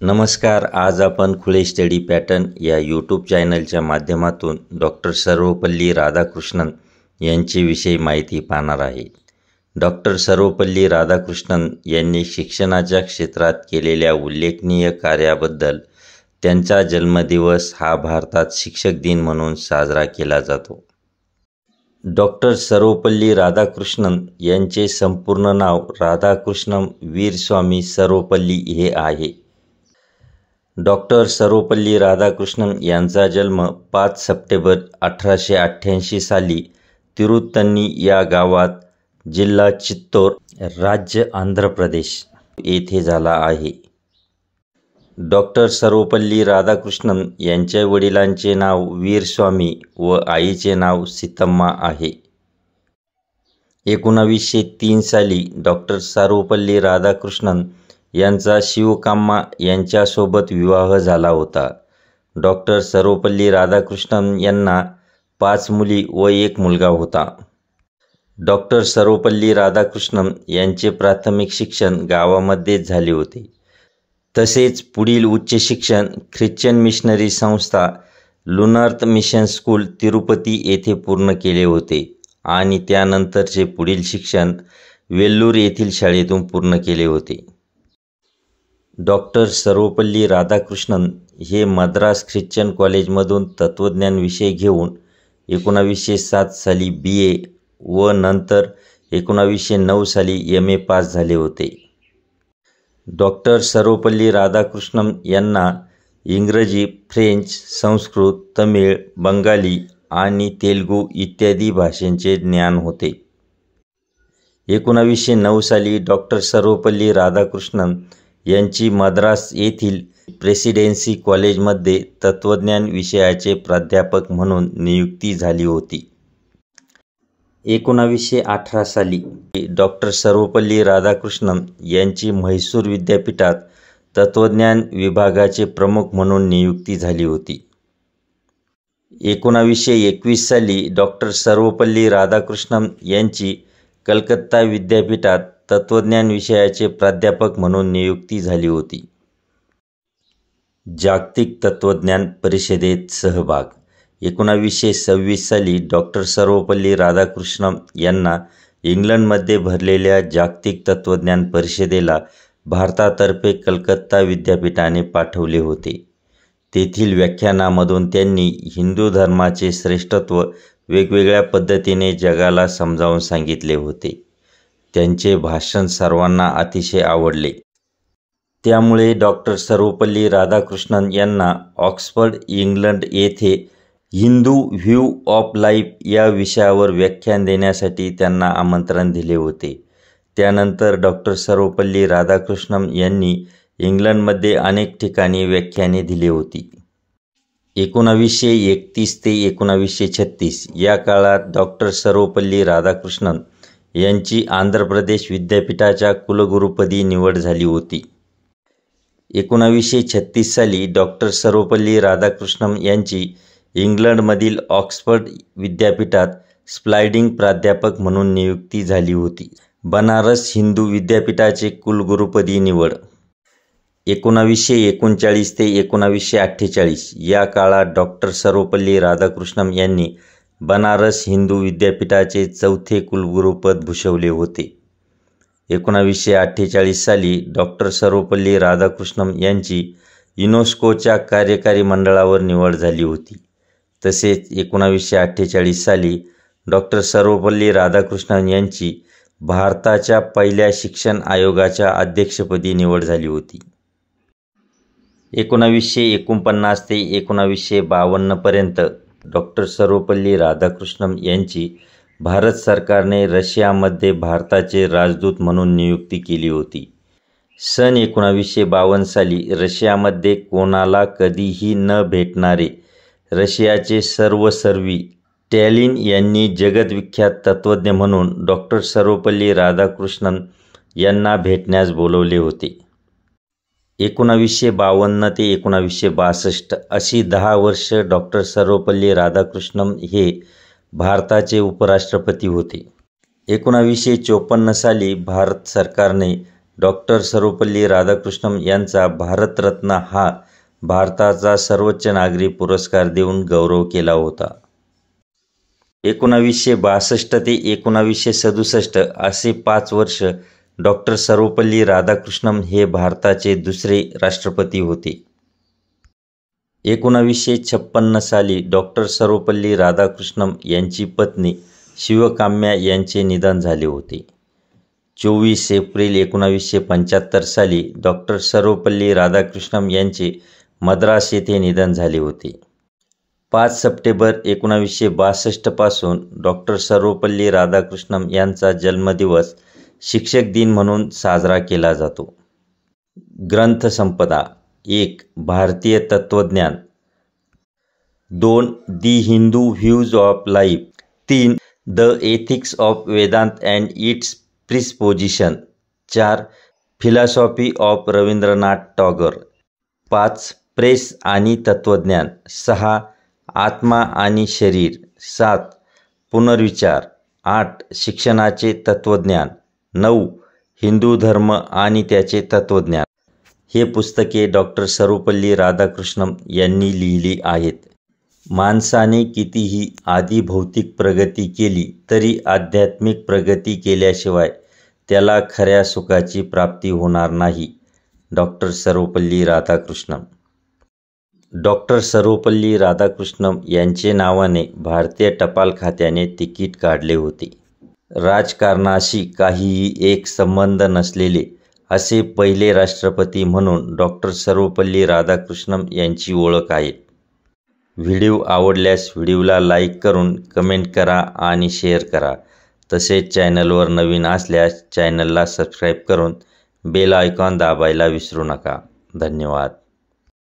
नमस्कार. आज आपण खुले स्टडी पॅटर्न या यूट्यूब चॅनलच्या माध्यमातून डॉक्टर सर्वपल्ली राधाकृष्णन यांच्याविषयी माहिती पाहणार आहे. डॉक्टर सर्वपल्ली राधाकृष्णन यांनी शिक्षणाच्या क्षेत्रात केलेल्या उल्लेखनीय कार्याबद्दल त्यांचा जन्मदिवस हा भारतात शिक्षक दिन म्हणून साजरा केला जातो. डॉक्टर सर्वपल्ली राधाकृष्णन यांचे संपूर्ण नाव राधाकृष्णम वीरस्वामी सर्वपल्ली हे आहे. डॉक्टर सर्वपल्ली राधाकृष्णन यांचा जन्म 5 सप्टेंबर 1888 साली तिरुत्तनी या गावात, जिल्हा चित्तोर, राज्य आंध्र प्रदेश येथे झाला आहे. डॉक्टर सर्वपल्ली राधाकृष्णन यांच्या वडिलांचे नाव वीरस्वामी व आईचे नाव सीतम्मा आहे. 1903 साली डॉक्टर सर्वपल्ली राधाकृष्णन यांचा शिवकाम्मा यांच्यासोबत विवाह झाला होता. डॉक्टर सर्वपल्ली राधाकृष्णन यांना 5 मुली व 1 मुलगा होता. डॉक्टर सर्वपल्ली राधाकृष्णन यांचे प्राथमिक शिक्षण गावामध्येच झाले होते. तसेच पुढील उच्च शिक्षण ख्रिश्चन मिशनरी संस्था लुनार्थ मिशन स्कूल तिरुपती येथे पूर्ण केले होते आणि त्यानंतरचे पुढील शिक्षण वेल्लूर येथील शाळेतून पूर्ण केले होते. डॉक्टर सर्वपल्ली राधाकृष्णन हे मद्रास ख्रिश्चन कॉलेजमधून तत्त्वज्ञान विषय घेऊन 1907 साली BA व नंतर 1909 साली MA पास झाले होते. डॉक्टर सर्वपल्ली राधाकृष्णन यांना इंग्रजी, फ्रेंच, संस्कृत, तमिळ, बंगाली आणि तेलुगू इत्यादी भाषांचे ज्ञान होते. 1909 साली डॉक्टर सर्वपल्ली राधाकृष्णन यांची मद्रास येथील प्रेसिडेन्सी कॉलेजमध्ये तत्त्वज्ञान विषयाचे प्राध्यापक म्हणून नियुक्ती झाली होती. 1918 साली डॉक्टर सर्वपल्ली राधाकृष्णन यांची म्हैसूर विद्यापीठात तत्त्वज्ञान विभागाचे प्रमुख म्हणून नियुक्ती झाली होती. 1921 साली डॉक्टर सर्वपल्ली राधाकृष्णन यांची कलकत्ता विद्यापीठात तत्त्वज्ञान विषयाचे प्राध्यापक म्हणून नियुक्ती झाली होती. जागतिक तत्त्वज्ञान परिषदेत सहभाग 1926 साली डॉक्टर सर्वपल्ली राधाकृष्णन यांना इंग्लंडमध्ये भरलेल्या जागतिक तत्त्वज्ञान परिषदेला भारतातर्फे कलकत्ता विद्यापीठाने पाठवले होते. तेथील व्याख्यानामधून त्यांनी हिंदू धर्माचे श्रेष्ठत्व वेगवेगळ्या पद्धतीने जगाला समजावून सांगितले होते. त्यांचे भाषण सर्वांना अतिशय आवडले. त्यामुळे डॉक्टर सर्वपल्ली राधाकृष्णन यांना ऑक्सफर्ड, इंग्लंड येथे हिंदू व्ह्यू ऑफ लाईफ या विषयावर व्याख्यान देण्यासाठी त्यांना आमंत्रण दिले होते. त्यानंतर डॉक्टर सर्वपल्ली राधाकृष्णन यांनी इंग्लंडमध्ये अनेक ठिकाणी व्याख्याने दिली होती. 1931 ते 1936 या काळात डॉक्टर सर्वपल्ली राधाकृष्णन यांची आंध्र प्रदेश विद्यापीठाच्या कुलगुरुपदी निवड झाली होती. 1936 साली डॉक्टर सर्वपल्ली राधाकृष्णन यांची इंग्लंडमधील ऑक्सफर्ड विद्यापीठात स्लायडिंग प्राध्यापक म्हणून नियुक्ती झाली होती. बनारस हिंदू विद्यापीठाचे कुलगुरुपदी निवड 1939 ते 1948 या काळात डॉक्टर सर्वपल्ली राधाकृष्णन यांनी बनारस हिंदू विद्यापीठाचे 4थे कुलगुरुपद भूषवले होते. 1948 साली डॉक्टर सर्वपल्ली राधाकृष्णन यांची युनेस्कोच्या कार्यकारी मंडळावर निवड झाली होती. तसेच 1948 साली डॉक्टर सर्वपल्ली राधाकृष्णन यांची भारताच्या पहिल्या शिक्षण आयोगाच्या अध्यक्षपदी निवड झाली होती. 1949 ते 1952 पर्यंत डॉक्टर सर्वपल्ली राधाकृष्णन यांची भारत सरकारने रशियामध्ये भारताचे राजदूत म्हणून नियुक्ती केली होती. सन 1952 साली रशियामध्ये कोणाला कधीही न भेटणारे रशियाचे सर्वसर्वी स्टॅलिन यांनी जगद्विख्यात तत्त्वज्ञ म्हणून डॉक्टर सर्वपल्ली राधाकृष्णन यांना भेटण्यास बोलवले होते. 1952 ते 1962 अशी 10 वर्ष डॉक्टर सर्वपल्ली राधाकृष्णन हे भारताचे उपराष्ट्रपती होते. 1954 साली भारत सरकारने डॉक्टर सर्वपल्ली राधाकृष्णन यांचा भारतरत्न हा भारताचा सर्वोच्च नागरी पुरस्कार देऊन गौरव केला होता. 1962 ते 1967 असे 5 वर्ष डॉक्टर सर्वपल्ली राधाकृष्णन हे भारताचे दुसरे राष्ट्रपती होते. 1956 साली डॉक्टर सर्वपल्ली राधाकृष्णन यांची पत्नी शिवकाम्या यांचे निधन झाले होते. 24 एप्रिल 1975 साली डॉक्टर सर्वपल्ली राधाकृष्णन यांचे मद्रास येथे निधन झाले होते. 5 सप्टेंबर 1962 पासून डॉक्टर सर्वपल्ली राधाकृष्णन यांचा जन्मदिवस शिक्षक दिन म्हणून साजरा केला जातो. ग्रंथसंपदा: 1. भारतीय तत्त्वज्ञान. 2. The Hindu views of life. 3. The ethics of Vedanta and its presupposition. 4. Philosophy of Rabindranath Tagore. 5. प्रेस आणि तत्त्वज्ञान. 6. आत्मा आणि शरीर. 7. पुनर्विचार. 8. शिक्षणाचे तत्त्वज्ञान. 9. हिंदू धर्म आणि त्याचे तत्त्वज्ञान. हे पुस्तके डॉक्टर सर्वपल्ली राधाकृष्णन यांनी लिहिली आहेत. माणसाने कितीही आधी भौतिक प्रगती केली तरी आध्यात्मिक प्रगती केल्याशिवाय त्याला खऱ्या सुखाची प्राप्ती होणार नाही. डॉक्टर सर्वपल्ली राधाकृष्णन. डॉक्टर सर्वपल्ली राधाकृष्णन यांचे नावाने भारतीय टपाल खात्याने तिकीट काढले होते. राजकारणाशी काहीही एक संबंध नसलेले असे पहिले राष्ट्रपती म्हणून डॉक्टर सर्वपल्ली राधाकृष्णन यांची ओळख आहे. व्हिडिओ आवडल्यास व्हिडिओला लाईक करून कमेंट करा आणि शेअर करा. तसेच चॅनलवर नवीन असल्यास चॅनलला सबस्क्राईब करून बेल आयकॉन दाबायला विसरू नका. धन्यवाद.